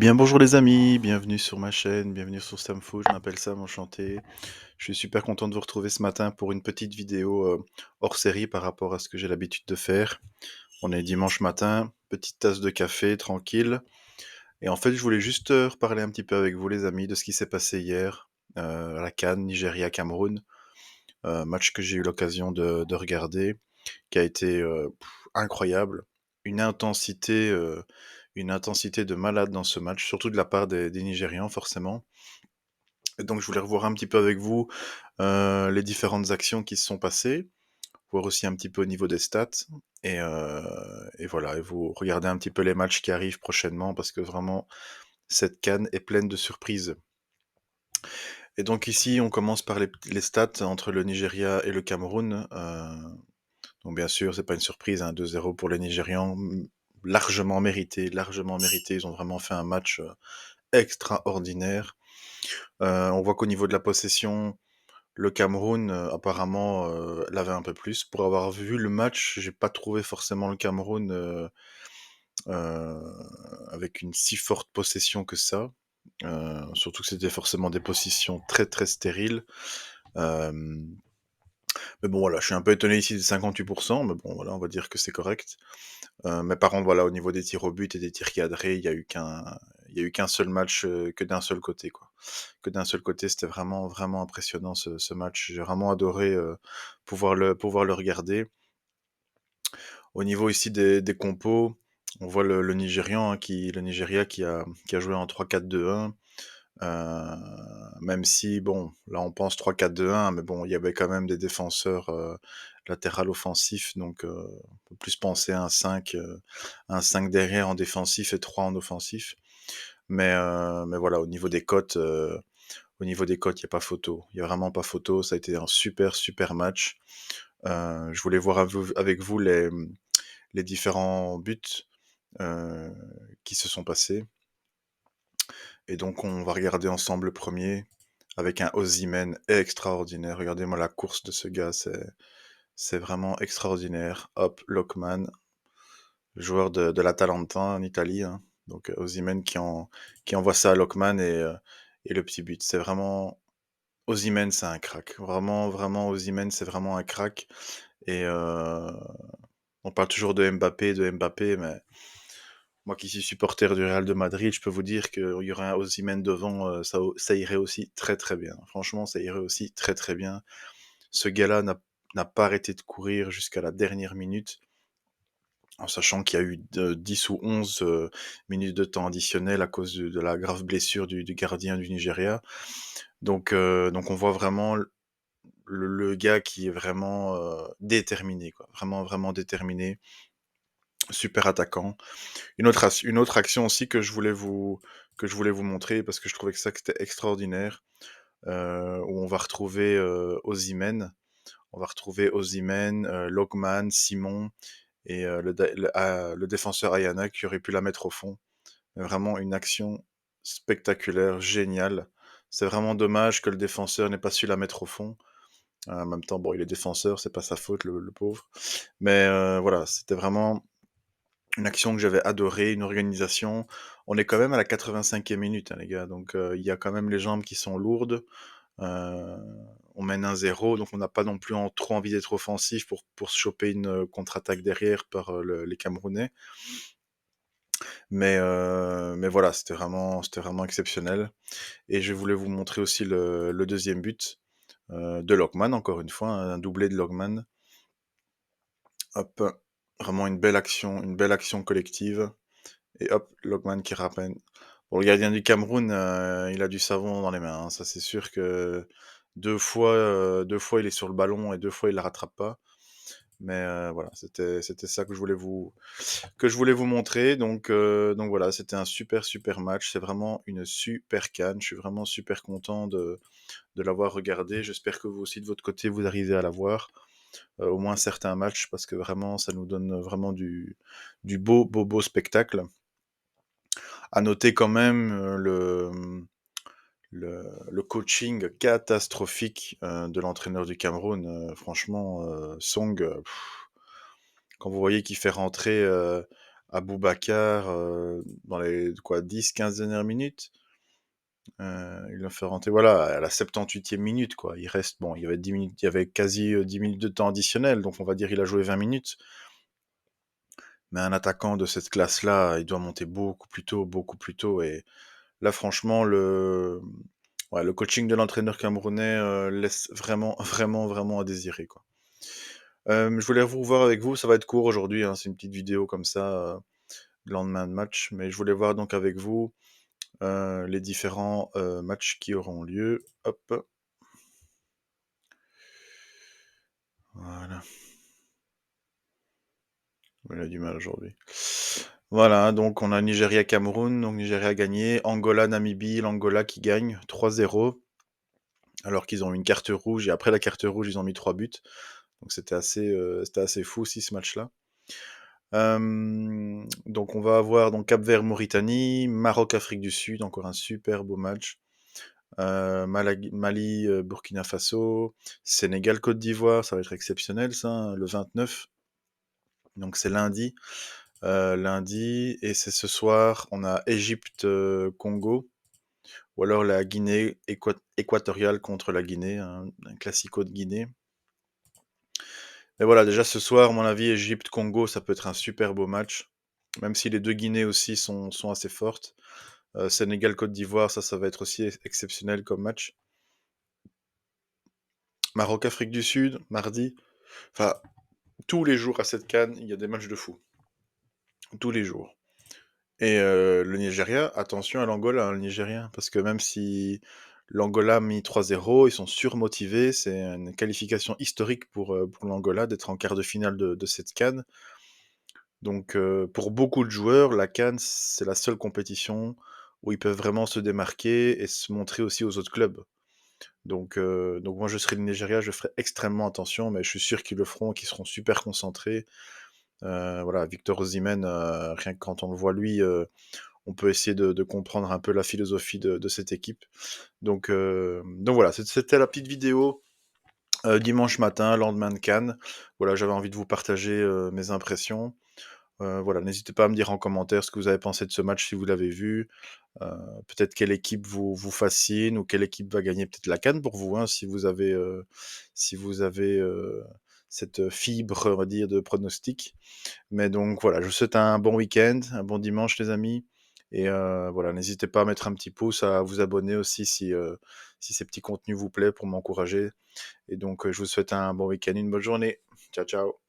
Bien bonjour les amis, bienvenue sur ma chaîne, bienvenue sur Samfo, je m'appelle Sam, enchanté. Je suis super content de vous retrouver ce matin pour une petite vidéo hors série par rapport à ce que j'ai l'habitude de faire. On est dimanche matin, petite tasse de café, tranquille. Et en fait, je voulais juste reparler un petit peu avec vous les amis de ce qui s'est passé hier à la CAN, Nigeria-Cameroun. Match que j'ai eu l'occasion de regarder, qui a été incroyable. Une intensité, euh, une intensité de malade dans ce match, surtout de la part des Nigérians forcément. Et donc je voulais revoir un petit peu avec vous les différentes actions qui se sont passées, voir aussi un petit peu au niveau des stats. Et voilà, et vous regardez un petit peu les matchs qui arrivent prochainement parce que vraiment cette CAN est pleine de surprises. Et donc ici, on commence par les stats entre le Nigeria et le Cameroun. Donc bien sûr, c'est pas une surprise, hein, 2-0 pour les Nigérians, largement mérité, largement mérité. Ils ont vraiment fait un match extraordinaire. On voit qu'au niveau de la possession, le Cameroun apparemment l'avait un peu plus. Pour avoir vu le match, j'ai pas trouvé forcément le Cameroun euh, avec une si forte possession que ça. Surtout que c'était forcément des positions très très stériles. Euh, mais bon voilà, je suis un peu étonné ici de 58%, mais bon voilà, on va dire que c'est correct. Mais par contre, voilà, au niveau des tirs au but et des tirs cadrés, il y a eu qu'un seul match que d'un seul côté, quoi. Que d'un seul côté, c'était vraiment, vraiment impressionnant ce match. J'ai vraiment adoré pouvoir le regarder. Au niveau ici des compos, on voit le Nigérian, hein, le Nigeria qui a joué en 3-4-2-1. Euh, Même si, bon, là on pense 3-4-2-1, mais bon, il y avait quand même des défenseurs latéral offensifs, donc on peut plus penser à un 5 derrière en défensif et 3 en offensif. Mais voilà, au niveau des cotes, il n'y a pas photo. Il n'y a vraiment pas photo. Ça a été un super, super match. Je voulais voir avec vous les différents buts euh, qui se sont passés. Et donc, on va regarder ensemble le premier avec un Osimhen extraordinaire. Regardez-moi la course de ce gars, c'est vraiment extraordinaire. Hop, Lockman, le joueur de l'Atalanta en Italie, hein. Donc, Osimhen qui envoie ça à Lockman et le petit but. C'est vraiment. Osimhen, c'est un crack. Vraiment, vraiment, Osimhen, c'est vraiment un crack. Et on parle toujours de Mbappé, mais moi qui suis supporter du Real de Madrid, je peux vous dire qu'il y aurait un Osimhen devant, ça irait aussi très très bien. Franchement, ça irait aussi très très bien. Ce gars-là n'a pas arrêté de courir jusqu'à la dernière minute, en sachant qu'il y a eu 10 ou 11 minutes de temps additionnel à cause de la grave blessure du gardien du Nigeria. Donc on voit vraiment le gars qui est vraiment déterminé, quoi. Vraiment, vraiment déterminé. Super attaquant. Une autre action aussi que je voulais vous montrer parce que je trouvais que ça que c'était extraordinaire, où on va retrouver Osimhen. On va retrouver Osimhen, Lookman, Simon et le défenseur Ayana qui aurait pu la mettre au fond. Vraiment une action spectaculaire, géniale. C'est vraiment dommage que le défenseur n'ait pas su la mettre au fond. En même temps, bon, il est défenseur, c'est pas sa faute, le pauvre. Mais voilà, c'était vraiment une action que j'avais adorée, une organisation. On est quand même à la 85e minute, hein, les gars. Donc il y a quand même les jambes qui sont lourdes. Euh, on mène 1-0, donc on n'a pas non plus trop envie d'être offensif pour se choper une contre-attaque derrière par les Camerounais. Mais voilà, c'était vraiment exceptionnel. Et je voulais vous montrer aussi le deuxième but de Lockman, encore une fois, un doublé de Lockman. Hop, vraiment une belle action collective. Et hop, Lockman qui rappelle. Bon, le gardien du Cameroun, il a du savon dans les mains, hein. Ça, c'est sûr que deux fois, il est sur le ballon et deux fois, il la rattrape pas. Mais voilà, c'était ça que je voulais vous montrer. Donc voilà, c'était un super, super match. C'est vraiment une super CAN. Je suis vraiment super content de l'avoir regardé. J'espère que vous aussi, de votre côté, vous arrivez à la voir. Au moins certains matchs, parce que vraiment, ça nous donne vraiment du beau, beau, beau spectacle. À noter quand même le coaching catastrophique de l'entraîneur du Cameroun. Franchement, Song, quand vous voyez qu'il fait rentrer Aboubacar, dans les quoi 10-15 dernières minutes. Il l'a fait rentrer, voilà, à la 78e minute, quoi. Il reste, bon, il y avait 10 minutes, il y avait quasi 10 minutes de temps additionnel, donc on va dire qu'il a joué 20 minutes. Mais un attaquant de cette classe-là, il doit monter beaucoup plus tôt, beaucoup plus tôt. Et là, franchement, ouais, le coaching de l'entraîneur camerounais laisse vraiment, vraiment, vraiment à désirer, quoi. Je voulais vous voir avec vous, ça va être court aujourd'hui, hein, c'est une petite vidéo comme ça, le lendemain de match, mais je voulais voir donc avec vous les différents matchs qui auront lieu. Hop, voilà, il a du mal aujourd'hui. Voilà, donc on a Nigeria-Cameroun, donc Nigeria a gagné, Angola-Namibie, l'Angola qui gagne 3-0, alors qu'ils ont eu une carte rouge, et après la carte rouge, ils ont mis 3 buts. Donc c'était assez fou aussi ce match-là. Donc on va avoir donc Cap-Vert-Mauritanie, Maroc-Afrique du Sud, encore un super beau match. Mali, Burkina Faso, Sénégal-Côte d'Ivoire, ça va être exceptionnel ça, hein, le 29. Donc c'est lundi. Lundi, et c'est ce soir, on a Égypte-Congo, ou alors la Guinée équatoriale contre la Guinée, un classico de Guinée. Mais voilà, déjà ce soir, à mon avis, Égypte-Congo, ça peut être un super beau match, même si les deux Guinées aussi sont assez fortes. Sénégal-Côte d'Ivoire, ça va être aussi exceptionnel comme match. Maroc-Afrique du Sud, mardi. Enfin, tous les jours à cette CAN, il y a des matchs de fou. Tous les jours. Et le Nigeria, attention à l'Angola, hein, le Nigérien, parce que même si l'Angola a mis 3-0, ils sont surmotivés, c'est une qualification historique pour l'Angola d'être en quart de finale de cette CAN. Donc pour beaucoup de joueurs, la CAN, c'est la seule compétition où ils peuvent vraiment se démarquer et se montrer aussi aux autres clubs. Donc moi je serai le Nigeria, je ferai extrêmement attention, mais je suis sûr qu'ils le feront, qu'ils seront super concentrés. Voilà, Victor Osimhen, rien que quand on le voit lui, on peut essayer de comprendre un peu la philosophie de cette équipe. Donc voilà, c'était la petite vidéo dimanche matin, lendemain de Cannes. Voilà, j'avais envie de vous partager mes impressions. Voilà, n'hésitez pas à me dire en commentaire ce que vous avez pensé de ce match si vous l'avez vu. Euh, Peut-être quelle équipe vous fascine ou quelle équipe va gagner peut-être la CAN pour vous, hein, si vous avez cette fibre, on va dire, de pronostic. Mais donc voilà, je vous souhaite un bon week-end, un bon dimanche les amis. Et voilà, n'hésitez pas à mettre un petit pouce, à vous abonner aussi si ces petits contenus vous plaisent pour m'encourager. Et donc je vous souhaite un bon week-end, une bonne journée. Ciao, ciao.